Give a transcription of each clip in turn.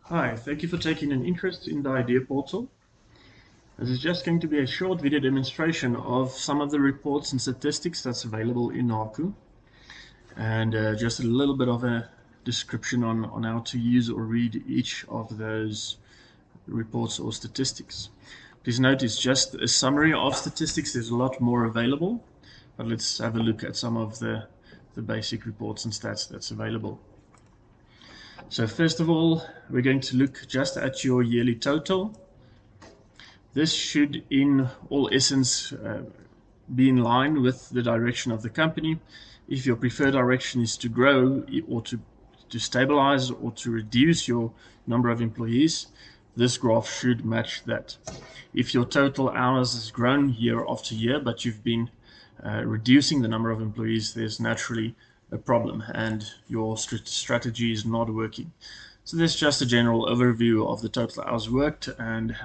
Hi, thank you for taking an interest in the Idea Portal. This is just going to be a short video demonstration of some of the reports and statistics that's available in Nako, and just a little bit of a description on how to use or read each of those reports or statistics. Please note it's just a summary of statistics. There's a lot more available, but let's have a look at some of the basic reports and stats that's available. So first of all, we're going to look just at your yearly total. This should, in all essence, be in line with the direction of the company. If your preferred direction is to grow or to stabilize or to reduce your number of employees, this graph should match that. If your total hours has grown year after year, but you've been reducing the number of employees, there's naturally a problem and your strategy is not working. So there's just a general overview of the total hours worked and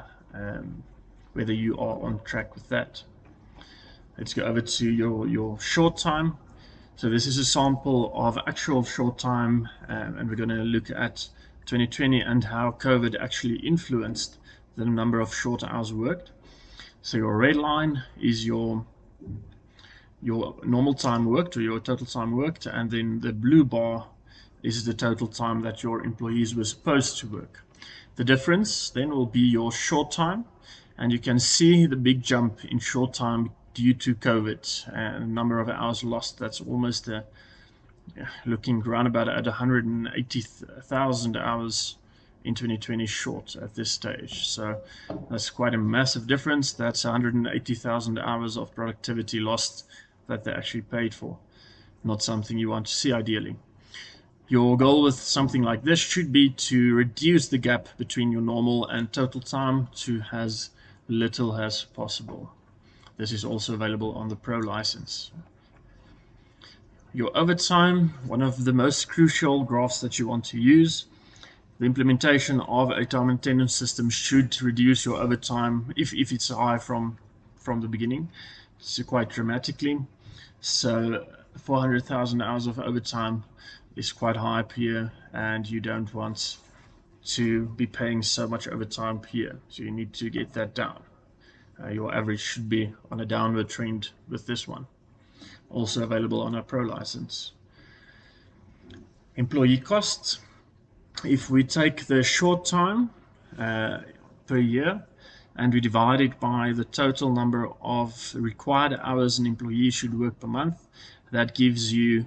whether you are on track with that. Let's go over to your short time. So this is a sample of actual short time, and we're going to look at 2020 and how COVID actually influenced the number of short hours worked. So your red line is your normal time worked or your total time worked, and then the blue bar is the total time that your employees were supposed to work. The difference then will be your short time, and you can see the big jump in short time due to COVID and the number of hours lost. That's almost looking around about at 180,000 hours in 2020 short at this stage. So that's quite a massive difference. That's 180,000 hours of productivity lost that they actually paid for. Not something you want to see ideally. Your goal with something like this should be to reduce the gap between your normal and total time to as little as possible. This is also available on the Pro license. Your overtime, one of the most crucial graphs that you want to use. The implementation of a time and attendance system should reduce your overtime if it's high from the beginning, so quite dramatically. So 400,000 hours of overtime is quite high per year, and you don't want to be paying so much overtime per year. So you need to get that down. Your average should be on a downward trend with this one. Also available on our Pro license. Employee costs. If we take the short time per year and we divide it by the total number of required hours an employee should work per month, that gives you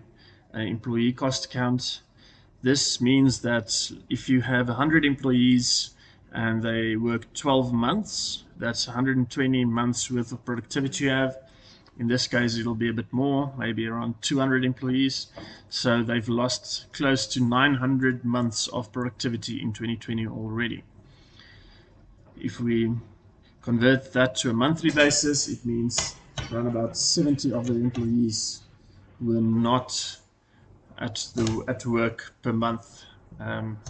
an employee cost count. This means that if you have 100 employees and they work 12 months, that's 120 months worth of productivity you have. In this case, it'll be a bit more, maybe around 200 employees. So they've lost close to 900 months of productivity in 2020 already. If we convert that to a monthly basis, it means around about 70 of the employees were not at work per month,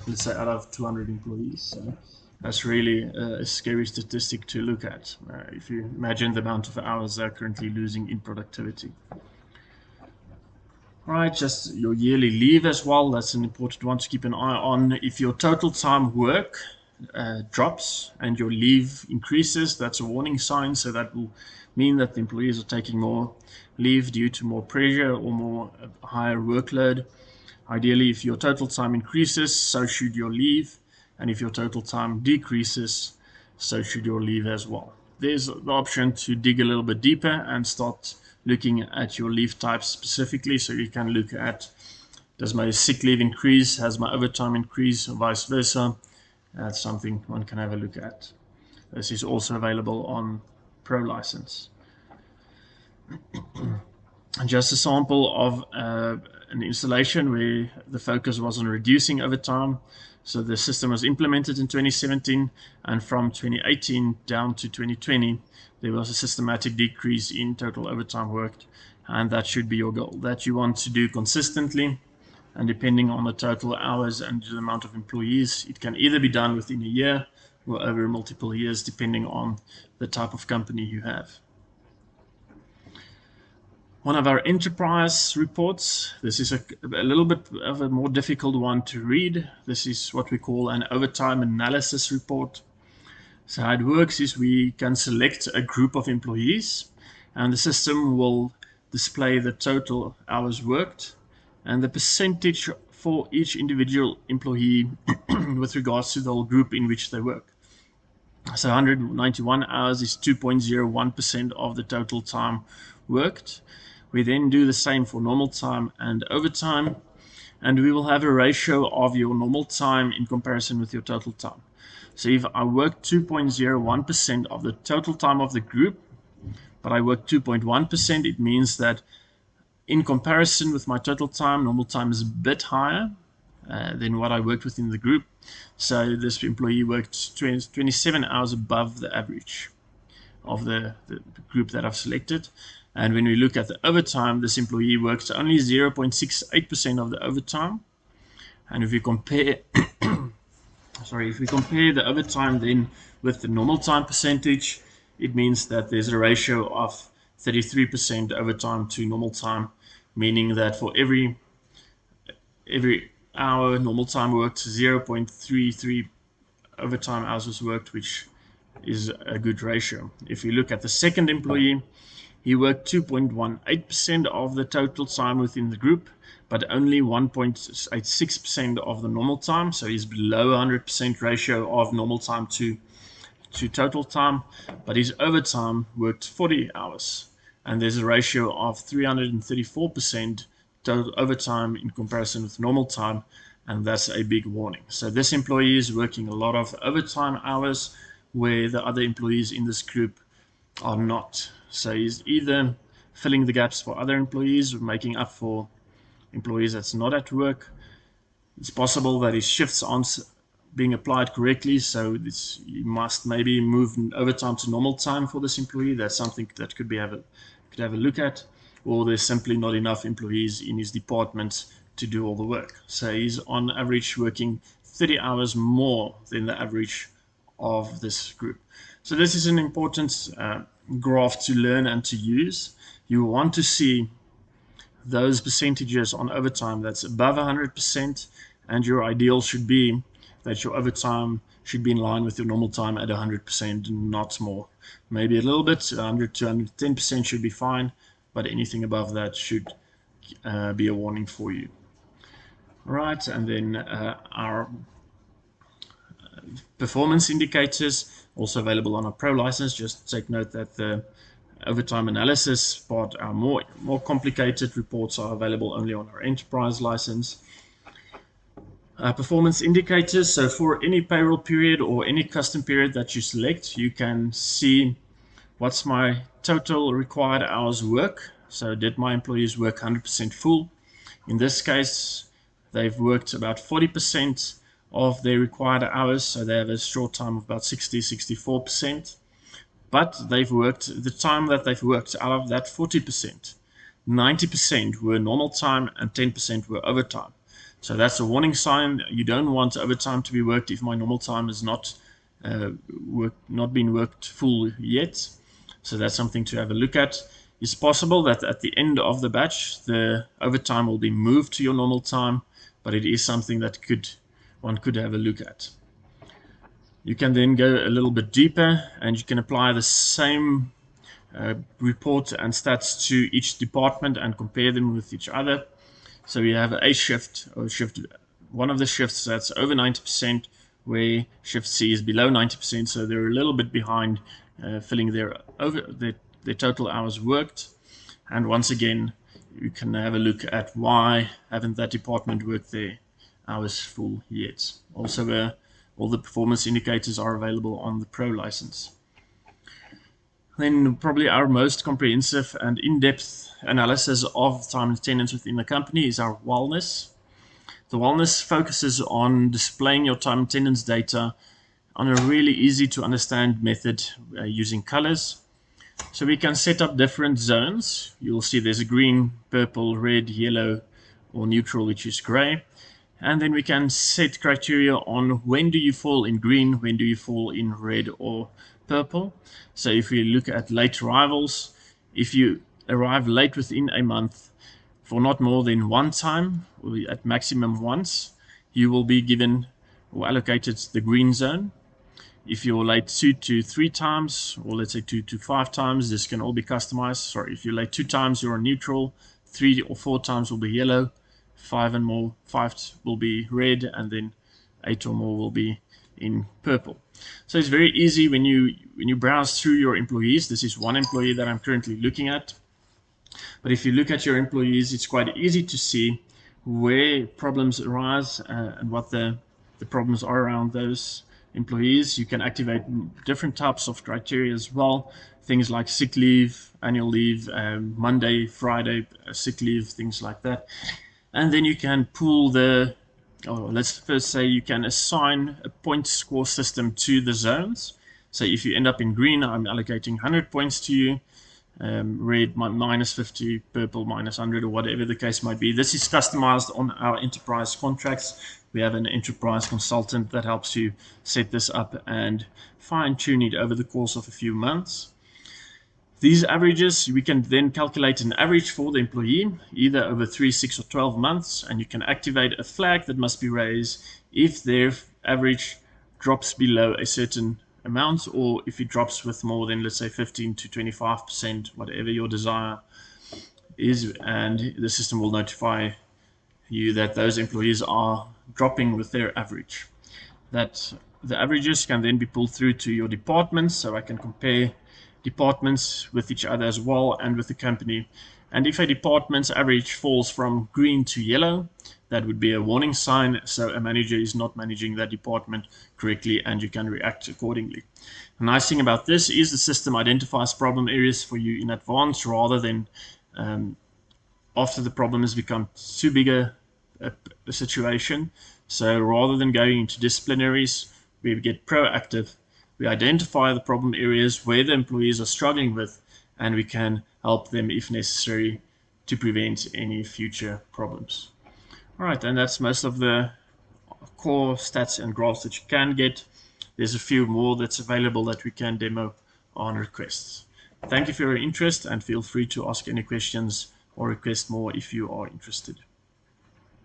let's say out of 200 employees. So that's really a scary statistic to look at if you imagine the amount of hours they're currently losing in productivity. Right, just your yearly leave as well. That's an important one to keep an eye on. If your total time work drops and your leave increases, that's a warning sign. So that will mean that the employees are taking more leave due to more pressure or more higher workload. Ideally, if your total time increases, so should your leave. And if your total time decreases, so should your leave as well. There's the option to dig a little bit deeper and start looking at your leave types specifically. So you can look at, does my sick leave increase? Has my overtime increased? Or vice versa? That's something one can have a look at. This is also available on Pro license. Just a sample of an installation where the focus was on reducing overtime. So the system was implemented in 2017, and from 2018 down to 2020, there was a systematic decrease in total overtime worked, and that should be your goal, that you want to do consistently. And depending on the total hours and the amount of employees, it can either be done within a year or over multiple years, depending on the type of company you have. One of our enterprise reports. This is a little bit of a more difficult one to read. This is what we call an overtime analysis report. So how it works is we can select a group of employees and the system will display the total hours worked and the percentage for each individual employee with regards to the whole group in which they work. So 191 hours is 2.01% of the total time worked. We then do the same for normal time and overtime, and we will have a ratio of your normal time in comparison with your total time. So if I work 2.01% of the total time of the group, but I work 2.1%, it means that in comparison with my total time, normal time is a bit higher than what I worked within the group. So this employee worked 27 hours above the average of the group that I've selected. And when we look at the overtime, this employee works only 0.68% of the overtime. And if we compare, if we compare the overtime then with the normal time percentage, it means that there's a ratio of 33% overtime to normal time, meaning that for every hour normal time worked, 0.33 overtime hours was worked, which is a good ratio. If you look at the second employee, he worked 2.18% of the total time within the group, but only 1.86% of the normal time. So he's below 100% ratio of normal time to total time, but his overtime worked 40 hours. And there's a ratio of 334% total overtime in comparison with normal time, and that's a big warning. So this employee is working a lot of overtime hours where the other employees in this group are not. So he's either filling the gaps for other employees or making up for employees that's not at work. It's possible that his shifts aren't being applied correctly, so you must maybe move overtime to normal time for this employee. That's something that could have a look at. Or there's simply not enough employees in his department to do all the work. So he's on average working 30 hours more than the average of this group. So this is an important graph to learn and to use. You want to see those percentages on overtime that's above 100%, and your ideal should be that your overtime should be in line with your normal time at 100%, not more. Maybe a little bit, 100 to 110% should be fine, but anything above that should be a warning for you. All right, and then our performance indicators, also available on our Pro license. Just take note that the overtime analysis part, our more complicated reports, are available only on our Enterprise license. Performance indicators, so for any payroll period or any custom period that you select, you can see what's my total required hours work. So did my employees work 100% full? In this case, they've worked about 40% of their required hours, so they have a short time of about 64%. But they've worked the time that they've worked out of that 40%. 90% were normal time and 10% were overtime. So that's a warning sign. You don't want overtime to be worked if my normal time is not been worked full yet. So that's something to have a look at. It's possible that at the end of the batch, the overtime will be moved to your normal time, but it is something that one could have a look at. You can then go a little bit deeper and you can apply the same report and stats to each department and compare them with each other. So we have a shift, one of the shifts that's over 90%, where shift C is below 90%, so they're a little bit behind filling their total hours worked. And once again, you can have a look at why haven't that department worked their hours full yet. Also, all the performance indicators are available on the Pro license. Then probably our most comprehensive and in-depth analysis of time and attendance within the company is our wellness. The wellness focuses on displaying your time and attendance data on a really easy to understand method using colors. So we can set up different zones. You'll see there's a green, purple, red, yellow, or neutral, which is gray. And then we can set criteria on when do you fall in green, when do you fall in red or purple. So if we look at late arrivals, if you arrive late within a month for not more than one time, or at maximum once, you will be given or allocated the green zone. If you're late 2 to 3 times, or let's say 2 to 5 times, this can all be customized. Sorry, if you're late 2 times, you're on neutral. 3 or 4 times will be yellow. 5 and more, 5 will be red, and then 8 or more will be in purple. So it's very easy when you browse through your employees. This is one employee that I'm currently looking at. But if you look at your employees, it's quite easy to see where problems arise and what the problems are around those employees. You can activate different types of criteria as well. Things like sick leave, annual leave, Monday, Friday, sick leave, things like that. And then you can pull let's first say you can assign a point score system to the zones. So if you end up in green, I'm allocating 100 points to you. Red minus 50, purple minus 100, or whatever the case might be. This is customized on our enterprise contracts. We have an enterprise consultant that helps you set this up and fine-tune it over the course of a few months. These averages, we can then calculate an average for the employee, either over 3, 6, or 12 months, and you can activate a flag that must be raised if their average drops below a certain amount, or if it drops with more than, let's say, 15 to 25%, whatever your desire is, and the system will notify you that those employees are dropping with their average. That the averages can then be pulled through to your departments, so I can compare departments with each other as well, and with the company. And if a department's average falls from green to yellow, that would be a warning sign, so a manager is not managing that department correctly, and you can react accordingly. The nice thing about this is the system identifies problem areas for you in advance, rather than after the problem has become too big a situation. So rather than going into disciplinaries, we get proactive. We identify the problem areas where the employees are struggling with, and we can help them if necessary to prevent any future problems. All right, and that's most of the core stats and graphs that you can get. There's a few more that's available that we can demo on requests. Thank you for your interest, and feel free to ask any questions or request more if you are interested.